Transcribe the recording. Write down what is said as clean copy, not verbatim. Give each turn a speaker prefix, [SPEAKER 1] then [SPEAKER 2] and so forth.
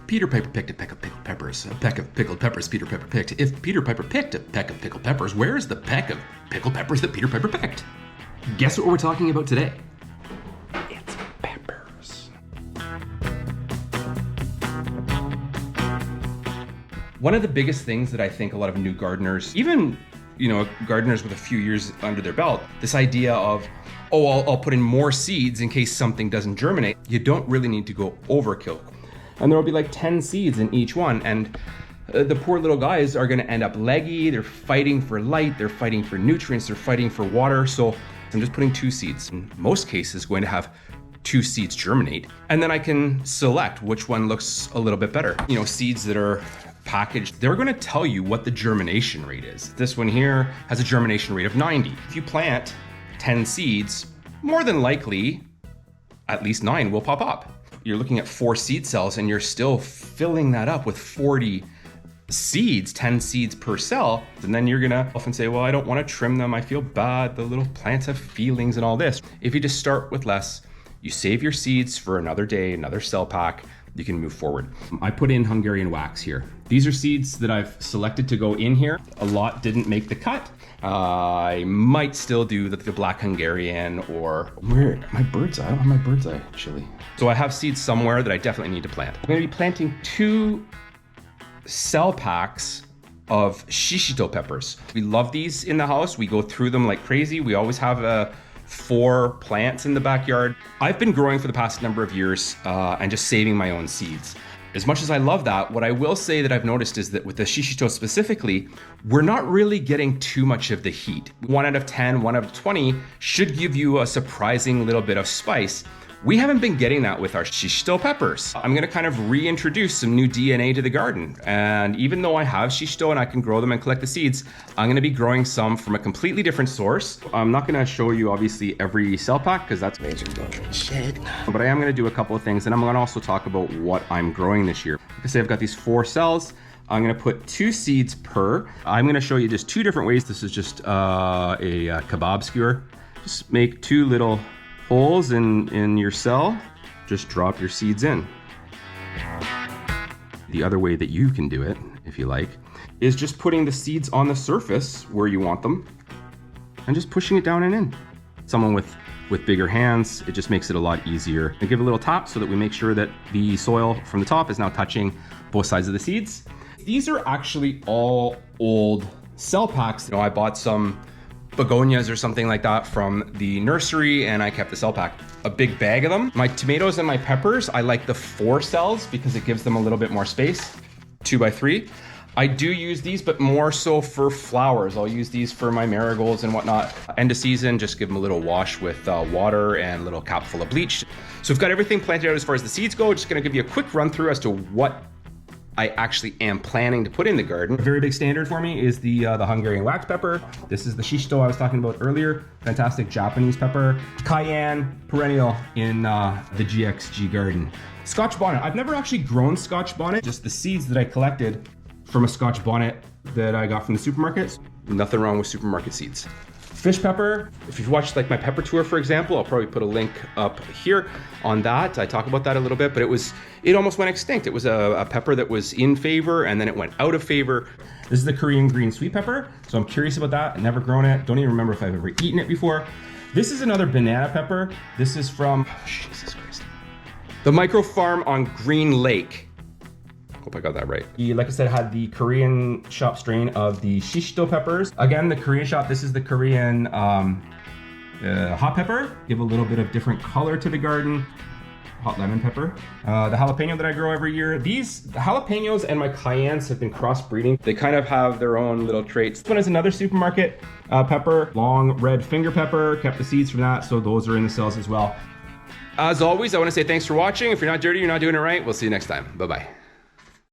[SPEAKER 1] Peter Piper picked a peck of pickled peppers. A peck of pickled peppers Peter Piper picked. If Peter Piper picked a peck of pickled peppers, where is the peck of pickled peppers that Peter Piper picked? Guess what we're talking about today? It's peppers. One of the biggest things that I think a lot of new gardeners, even gardeners with a few years under their belt, this idea of, oh, I'll put in more seeds in case something doesn't germinate. You don't really need to go overkill. And there'll be like 10 seeds in each one. And the poor little guys are gonna end up leggy. They're fighting for light, they're fighting for nutrients, they're fighting for water. So I'm just putting 2 seeds. In most cases, going to have 2 seeds germinate. And then I can select which one looks a little bit better. Seeds that are packaged, they're going to tell you what the germination rate is. This one here has a germination rate of 90. If you plant 10 seeds, more than likely, at least 9 will pop up. You're looking at 4 seed cells and you're still filling that up with 40 seeds, 10 seeds per cell. And then you're gonna often say, well, I don't want to trim them. I feel bad. The little plants have feelings and all this. If you just start with less, you save your seeds for another day, another cell pack, you can move forward. I put in Hungarian wax here. These are seeds that I've selected to go in here. A lot didn't make the cut. I might still do the black Hungarian or where my bird's eye. I don't have my bird's eye chili. So I have seeds somewhere that I definitely need to plant. I'm gonna be planting 2 cell packs of shishito peppers. We love these in the house. We go through them like crazy. We always have 4 plants in the backyard. I've been growing for the past number of years and just saving my own seeds. As much as I love that, what I will say that I've noticed is that with the shishito specifically, we're not really getting too much of the heat. 1 out of 10, 1 out of 20 should give you a surprising little bit of spice. We haven't been getting that with our shishito peppers. I'm gonna kind of reintroduce some new DNA to the garden. And even though I have shishito and I can grow them and collect the seeds, I'm gonna be growing some from a completely different source. I'm not gonna show you obviously every cell pack because that's major shit. But I am gonna do a couple of things and I'm gonna also talk about what I'm growing this year. Like I say, I've got these 4 cells. I'm gonna put 2 seeds per. I'm gonna show you just 2 different ways. This is just a kebab skewer. Just make 2 little holes in your cell, just drop your seeds in. The other way that you can do it, if you like, is just putting the seeds on the surface where you want them and just pushing it down and in. Someone with bigger hands, it just makes it a lot easier. And give it a little tap so that we make sure that the soil from the top is now touching both sides of the seeds. These are actually all old cell packs. I bought some begonias or something like that from the nursery and I kept the cell pack. A big bag of them. My tomatoes and my peppers, I like the 4 cells because it gives them a little bit more space. 2x3. I do use these, but more so for flowers. I'll use these for my marigolds and whatnot. End of season, just give them a little wash with water and a little cap full of bleach. So I've got everything planted out as far as the seeds go. Just gonna give you a quick run through as to what I actually am planning to put in the garden. A very big standard for me is the Hungarian wax pepper. This is the shishito I was talking about earlier. Fantastic Japanese pepper. Cayenne, perennial in the GXG garden. Scotch bonnet. I've never actually grown Scotch bonnet, just the seeds that I collected from a Scotch bonnet that I got from the supermarket. Nothing wrong with supermarket seeds. Fish pepper, if you've watched like my pepper tour, for example, I'll probably put a link up here on that. I talk about that a little bit, but it almost went extinct. It was a pepper that was in favor and then it went out of favor. This is the Korean green sweet pepper. So I'm curious about that. I've never grown it. Don't even remember if I've ever eaten it before. This is another banana pepper. This is from, Jesus Christ, the Micro Farm on Green Lake. Hope I got that right. Like I said, had the Korean shop strain of the shishito peppers. Again, the Korean shop, this is the Korean hot pepper. Give a little bit of different color to the garden. Hot lemon pepper. The jalapeno that I grow every year. The jalapenos and my cayennes have been crossbreeding. They kind of have their own little traits. This one is another supermarket pepper, long red finger pepper. Kept the seeds from that, so those are in the cells as well. As always, I want to say thanks for watching. If you're not dirty, you're not doing it right. We'll see you next time. Bye-bye.